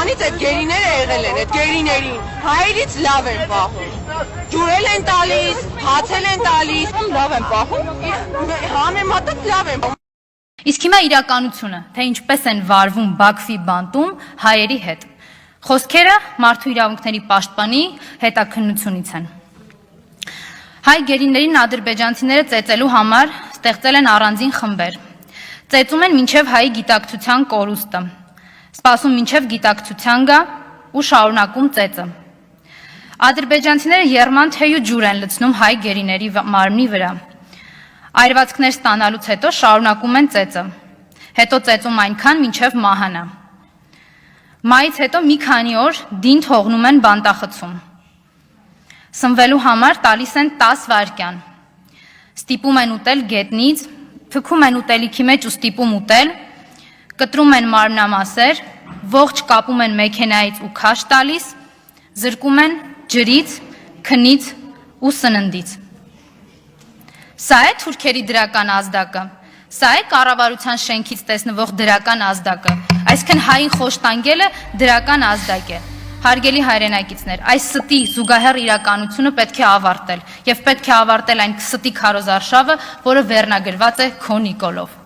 Դրանից այդ գերիները եղել են, այդ գերիներին հայերից լավ են պահում։ Ջուրել են տալիս, հացել են տալիս, լավ են պահում, համեմատած լավ են պահում։ Իսկ հիմա իրականությունը, թե ինչպես են վարվում Բաքվի բանտում հայերի հետ։ Խոսքերը մարդու իրավունքների պաշտպանի հետաքննությունից են։ Հայ գերիներին ադրբեջանցիները ծեծելու համար ստեղծել են առանձին խմբեր։ Ծեծում են մինչև հայի գիտակցության կորուստը, սպասում մինչև գիտակցության գա ու շարունակում ծեծը։ Ադրբեջանցիները եռման թեյ ու ջուր են լցնում հայ գերիների մարմնի վրա։ Այրվածքներ ստանալուց հետո շարունակում են ծեծը, հետո ծեծում այնքան մինչև մահանա։ Մայից հետո մի քանի օր դին թողնում են բանտախցում։ Սնվելու համար տալիս են 10 վայրկյան։ Ստիպում են ուտել գետնից, թքում են ուտելիքի մեջ ու ստիպում ուտել, կտրում են մարմնամասեր, ողջ կապում են մեքենայից ու քաշ տալիս, զրկում են ջրից, քնից ու սննդից։ Սա է թուրքերի դրական ազդակը, սա է կառավարության շենքից տեսնվող դրական ազդակը, այսինքն հային խոշտանգելը դրական ազդակ է։ Հարգելի հայրենակիցներ, այս ստի զուգահեռ իրականությունը պետք է ավարտել, եւ պետք է ավարտել այն ստի քարոզարշավը, որը վերնագրված է քո Նիկոլով։